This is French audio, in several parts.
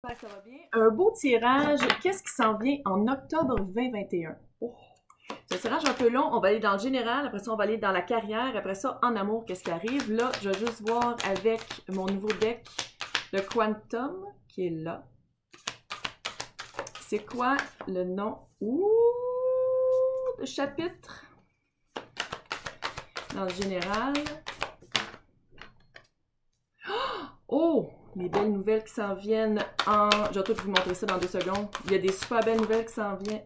Ça va bien. Un beau tirage. Qu'est-ce qui s'en vient en octobre 2021? Oh. C'est un tirage un peu long. On va aller dans le général. Après ça, on va aller dans la carrière. Après ça, en amour, qu'est-ce qui arrive? Là, je vais juste voir avec mon nouveau deck, le Quantum, qui est là. C'est quoi le nom? Ouh! Le chapitre. Dans le général. Oh! Les belles nouvelles qui s'en viennent en... Je vais tout vous montrer ça dans 2 secondes. Il y a des super belles nouvelles qui s'en viennent.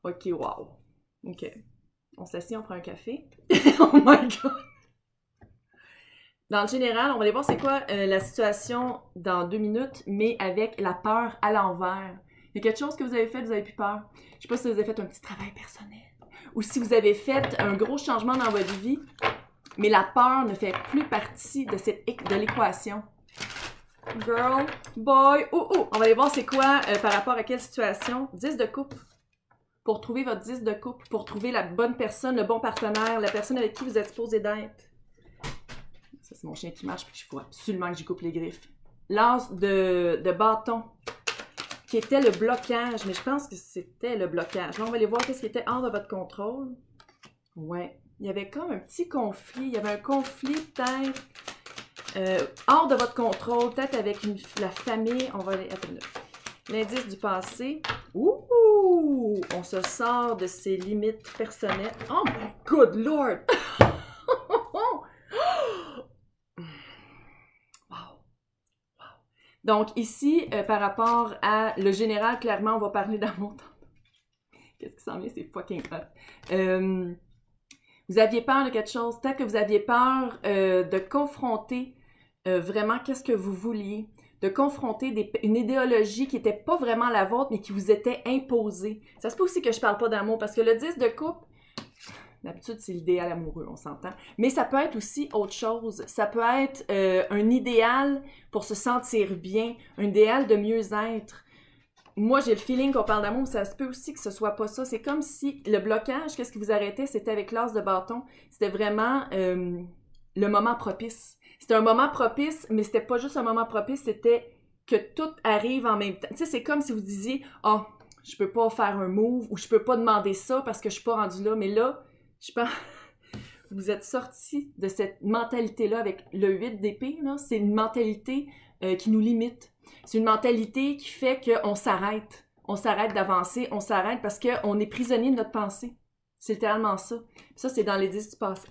Ok, wow. Ok. On s'assied, on prend un café. Oh my god! Dans le général, on va aller voir c'est quoi la situation dans 2 minutes, mais avec la peur à l'envers. Il y a quelque chose que vous avez fait, vous avez plus peur. Je sais pas si vous avez fait un petit travail personnel. Ou si vous avez fait un gros changement dans votre vie, mais la peur ne fait plus partie de l'équation. Girl, boy, on va aller voir c'est quoi par rapport à quelle situation. 10 de coupe. Pour trouver votre 10 de coupe, pour trouver la bonne personne, le bon partenaire, la personne avec qui vous êtes supposé d'être. Ça, c'est mon chien qui marche, puis il faut absolument que j'y coupe les griffes. L'as de bâton, qui était le blocage, mais je pense que c'était le blocage. Là, on va aller voir qu'est-ce qui était hors de votre contrôle. Ouais. Il y avait comme un petit conflit. Il y avait un conflit peut-être hors de votre contrôle, peut-être avec la famille. On va aller... L'indice du passé. Ouh! On se sort de ses limites personnelles. Oh my good lord! Wow! Donc ici, par rapport à le général, clairement, on va parler d'amour. Qu'est-ce qui s'en vient? C'est fucking hot. Vous aviez peur de quelque chose, peut-être que vous aviez peur de confronter vraiment qu'est-ce que vous vouliez, de confronter une idéologie qui n'était pas vraiment la vôtre, mais qui vous était imposée. Ça se peut aussi que je parle pas d'amour, parce que le 10 de coupe, d'habitude c'est l'idéal amoureux, on s'entend, mais ça peut être aussi autre chose. Ça peut être un idéal pour se sentir bien, un idéal de mieux-être. Moi, j'ai le feeling qu'on parle d'amour, ça se peut aussi que ce soit pas ça. C'est comme si le blocage, qu'est-ce qui vous arrêtait, c'était avec l'as de bâton. C'était vraiment le moment propice. C'était un moment propice, mais c'était pas juste un moment propice, c'était que tout arrive en même temps. Tu sais, c'est comme si vous disiez « Ah, oh, je peux pas faire un move » ou « Je peux pas demander ça parce que je suis pas rendu là. » Mais là, je pense... Vous êtes sorti de cette mentalité-là avec le 8 d'épée. C'est une mentalité qui nous limite. C'est une mentalité qui fait qu'on s'arrête. On s'arrête d'avancer, on s'arrête parce qu'on est prisonnier de notre pensée. C'est littéralement ça. Ça, c'est dans les 10 du passé.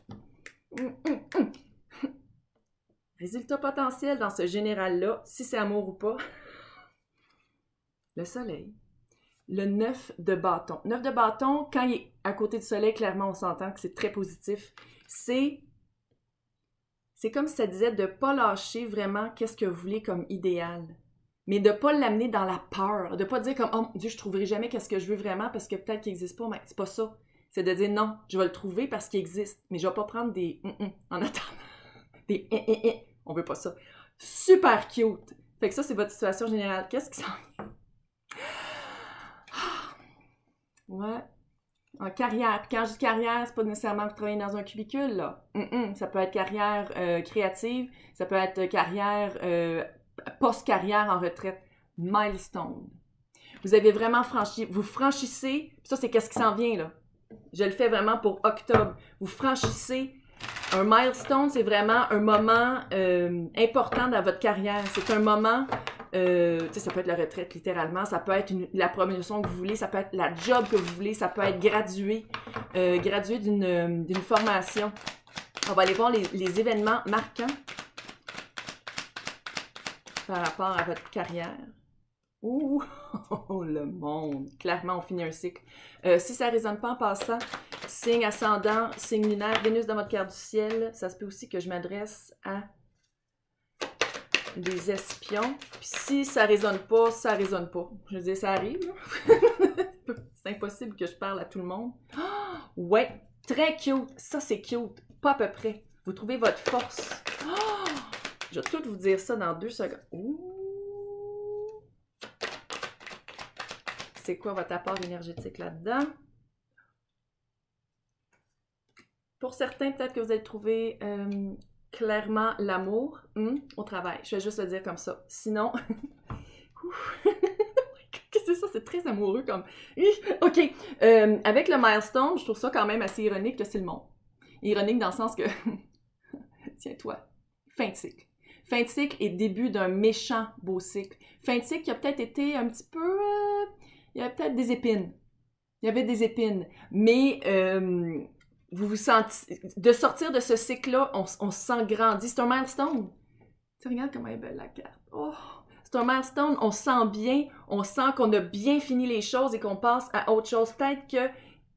Résultat potentiel dans ce général-là, si c'est amour ou pas. Le soleil. Le 9 de bâton. 9 de bâton, quand il est à côté du soleil, clairement, on s'entend que c'est très positif. C'est comme si ça disait de ne pas lâcher vraiment qu'est-ce que vous voulez comme idéal. Mais de ne pas l'amener dans la peur. De ne pas dire comme « Oh mon Dieu, je ne trouverai jamais qu'est-ce que je veux vraiment parce que peut-être qu'il n'existe pas. » Mais c'est pas ça. C'est de dire « Non, je vais le trouver parce qu'il existe. Mais je ne vais pas prendre des en attendant. Des On veut pas ça. » Super cute. Fait que ça, c'est votre situation générale. Qu'est-ce qui s'en vient? Ouais. En carrière. Puis quand je dis carrière, c'est pas nécessairement que travailler dans un cubicule, là. Ça peut être carrière créative, ça peut être carrière post-carrière en retraite. Milestone. Vous avez vraiment franchi, vous franchissez, ça c'est qu'est-ce qui s'en vient, là. Je le fais vraiment pour octobre. Vous franchissez un milestone, c'est vraiment un moment important dans votre carrière. C'est un moment, tu sais, ça peut être la retraite littéralement, ça peut être la promotion que vous voulez, ça peut être la job que vous voulez, ça peut être gradué d'une formation. On va aller voir les événements marquants par rapport à votre carrière. Ouh, le monde! Clairement, on finit un cycle. Si ça ne résonne pas en passant, signe ascendant, signe lunaire, Vénus dans votre carte du ciel, ça se peut aussi que je m'adresse à des espions. Puis si ça résonne pas, ça résonne pas. Je veux dire, ça arrive, là. C'est impossible que je parle à tout le monde. Oh, ouais, très cute. Ça, c'est cute. Pas à peu près. Vous trouvez votre force. Oh, je vais tout vous dire ça dans 2 secondes. Ouh. C'est quoi votre apport énergétique là-dedans? Pour certains, peut-être que vous allez trouver clairement l'amour au travail. Je vais juste le dire comme ça. Sinon... Qu'est-ce que c'est ça? C'est très amoureux comme... OK. Avec le milestone, je trouve ça quand même assez ironique que c'est le monde. Ironique dans le sens que... Tiens-toi. Fin de cycle. Fin de cycle et début d'un méchant beau cycle. Fin de cycle qui a peut-être été un petit peu... il y avait peut-être des épines. Il y avait des épines. Mais vous vous sentez... De sortir de ce cycle-là, on se sent grandi. C'est un milestone. Tu regardes comment elle est belle la carte. Oh! C'est un milestone, on se sent bien, on sent qu'on a bien fini les choses et qu'on passe à autre chose. Peut-être que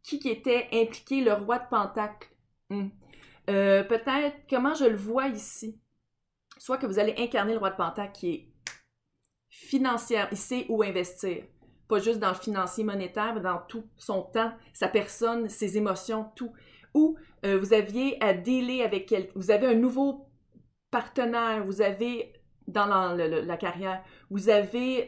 qui était impliqué, le roi de Pentacle. Peut-être, comment je le vois ici, soit que vous allez incarner le roi de Pentacle qui est financière, il sait où investir. Pas juste dans le financier monétaire, mais dans tout son temps, sa personne, ses émotions, tout. Ou vous aviez à dealer avec quelqu'un, vous avez un nouveau partenaire, vous avez... dans la carrière. Vous avez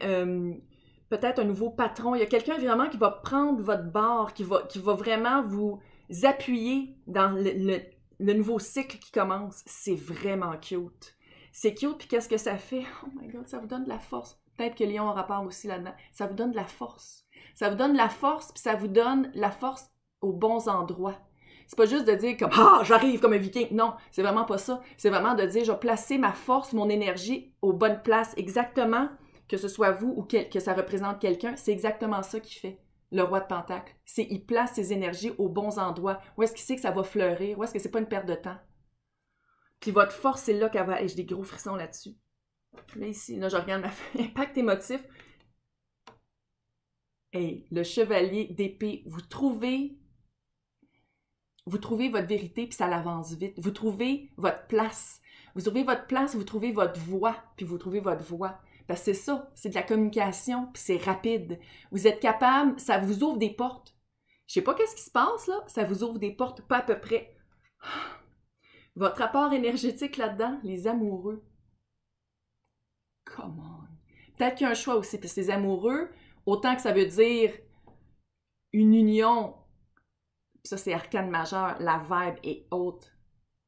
peut-être un nouveau patron. Il y a quelqu'un vraiment qui va prendre votre barre, qui va vraiment vous appuyer dans le nouveau cycle qui commence. C'est vraiment cute. C'est cute, puis qu'est-ce que ça fait? Oh my God, ça vous donne de la force. Peut-être que Lion aura part aussi là-dedans. Ça vous donne de la force. Ça vous donne de la force, puis ça vous donne la force aux bons endroits. C'est pas juste de dire comme « Ah, j'arrive comme un viking ». Non, c'est vraiment pas ça. C'est vraiment de dire « Je vais placer ma force, mon énergie aux bonnes places. » Exactement, que ce soit vous ou que ça représente quelqu'un, c'est exactement ça qu'il fait, le roi de Pentacle. C'est il place ses énergies aux bons endroits. Où est-ce qu'il sait que ça va fleurir? Où est-ce que c'est pas une perte de temps? Puis votre force, c'est là qu'elle va... Et j'ai des gros frissons là-dessus. Là, ici, là, je regarde ma impact émotif. Et le chevalier d'épée, vous trouvez votre vérité, puis ça l'avance vite. Vous trouvez votre place. Vous trouvez votre place, vous trouvez votre voix, puis vous trouvez votre voix. Parce que c'est ça, c'est de la communication, puis c'est rapide. Vous êtes capable, ça vous ouvre des portes. Je sais pas qu'est-ce qui se passe, là, ça vous ouvre des portes, pas à peu près. Votre rapport énergétique là-dedans, les amoureux. Come on. Peut-être qu'il y a un choix aussi, parce que les amoureux, autant que ça veut dire une union, ça c'est arcane majeur, la vibe est haute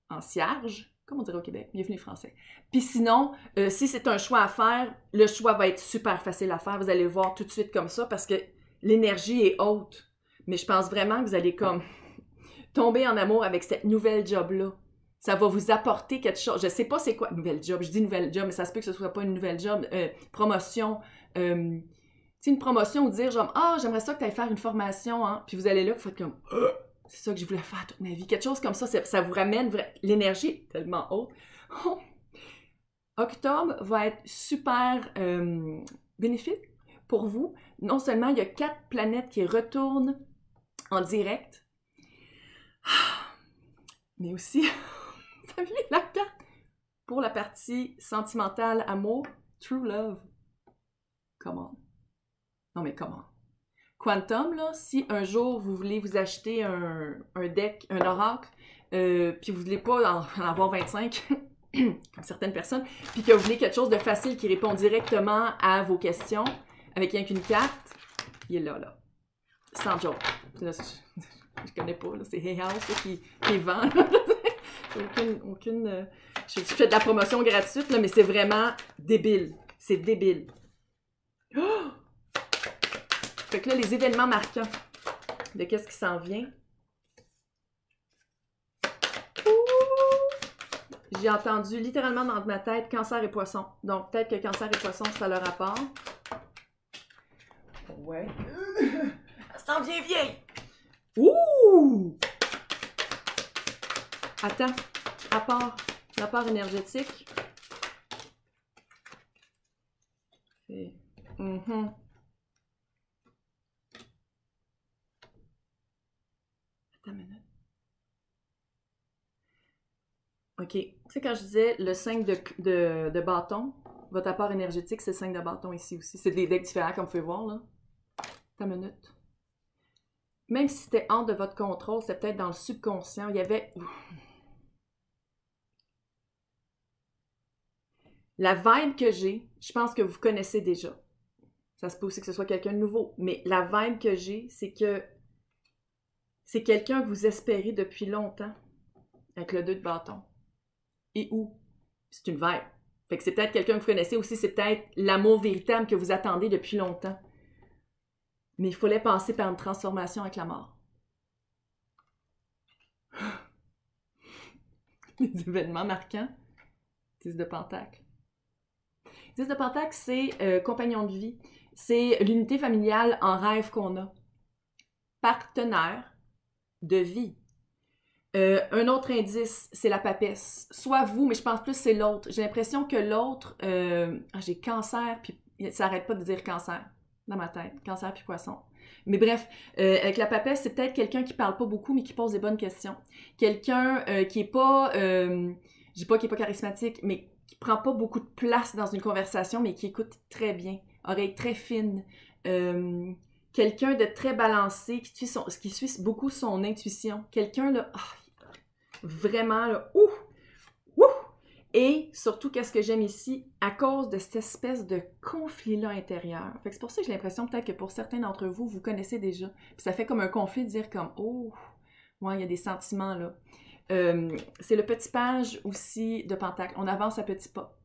en cierge, comme on dirait au Québec, bienvenue français. Puis sinon, si c'est un choix à faire, le choix va être super facile à faire, vous allez le voir tout de suite comme ça, parce que l'énergie est haute. Mais je pense vraiment que vous allez comme tomber en amour avec cette nouvelle job-là. Ça va vous apporter quelque chose. Je sais pas c'est quoi, nouvelle job, je dis nouvelle job, mais ça se peut que ce soit pas une nouvelle job, promotion, tu sais, une promotion ou dire genre, ah, j'aimerais ça que tu ailles faire une formation, hein. Puis vous allez là, vous faites comme, c'est ça que je voulais faire toute ma vie. Quelque chose comme ça, ça vous ramène l'énergie tellement haute. Oh. Octobre va être super bénéfique pour vous. Non seulement il y a 4 planètes qui retournent en direct, mais aussi, vous avez la carte pour la partie sentimentale, amour, true love. Comment? Non mais comment? Quantum, là, si un jour vous voulez vous acheter un deck, un oracle, puis vous voulez pas en avoir 25, comme certaines personnes, puis que vous voulez quelque chose de facile qui répond directement à vos questions, avec rien qu'une carte, il est là. Sans joke. Là, je connais pas, là, c'est Hay House là, qui vend. Je fais de la promotion gratuite, là, mais c'est vraiment débile. C'est débile. Oh! Fait que là, les événements marquants de qu'est-ce qui s'en vient. J'ai entendu littéralement dans ma tête Cancer et Poisson. Donc, peut-être que Cancer et Poisson, ça a le rapport. Ouais. Ça s'en vient vieille! Ouh! Attends. Rapport énergétique. Et... Attends une minute. OK. Tu sais, quand je disais le 5 de bâton, votre apport énergétique, c'est le 5 de bâton ici aussi. C'est des decks différents, comme vous pouvez voir, là. Attends une minute. Même si c'était hors de votre contrôle, c'est peut-être dans le subconscient. Il y avait... La vibe que j'ai, je pense que vous connaissez déjà. Ça se peut aussi que ce soit quelqu'un de nouveau. Mais la vibe que j'ai, c'est que c'est quelqu'un que vous espérez depuis longtemps avec le 2 de bâton. et où. C'est une vibe. Fait que c'est peut-être quelqu'un que vous connaissez aussi, c'est peut-être l'amour véritable que vous attendez depuis longtemps. Mais il fallait passer par une transformation avec la mort. Les événements marquants. 10 de Pentacle. 10 de Pentacle, c'est compagnon de vie. C'est l'unité familiale en rêve qu'on a. Partenaire de vie. Un autre indice, c'est la papesse. Soit vous, mais je pense plus c'est l'autre. J'ai l'impression que l'autre... j'ai cancer, puis ça n'arrête pas de dire cancer dans ma tête. Cancer puis poisson. Mais bref, avec la papesse, c'est peut-être quelqu'un qui parle pas beaucoup, mais qui pose des bonnes questions. Quelqu'un qui est pas... je dis pas qu'il est pas charismatique, mais qui prend pas beaucoup de place dans une conversation, mais qui écoute très bien. Oreille très fine. Quelqu'un de très balancé, qui suit beaucoup son intuition. Quelqu'un, là, vraiment, là, ouh! Et surtout, qu'est-ce que j'aime ici? À cause de cette espèce de conflit-là intérieur. Fait que c'est pour ça que j'ai l'impression peut-être que pour certains d'entre vous, vous connaissez déjà. Puis ça fait comme un conflit de dire comme, oh, ouais, il y a des sentiments, là. C'est le petit page aussi de Pentacle. On avance à petits pas.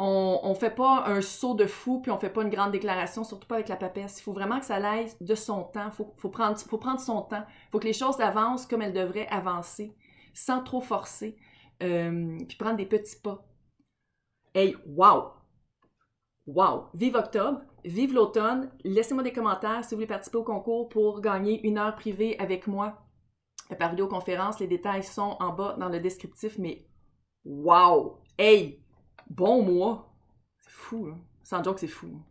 On fait pas un saut de fou, puis on fait pas une grande déclaration, surtout pas avec la papesse. Il faut vraiment que ça aille de son temps. Faut prendre son temps. Il faut que les choses avancent comme elles devraient avancer, sans trop forcer, puis prendre des petits pas. Hey, wow! Wow! Vive octobre, vive l'automne. Laissez-moi des commentaires si vous voulez participer au concours pour gagner 1 heure privée avec moi par vidéoconférence. Les détails sont en bas dans le descriptif, mais wow! Hey! Bon mois! C'est fou, là. Sans joke, c'est fou.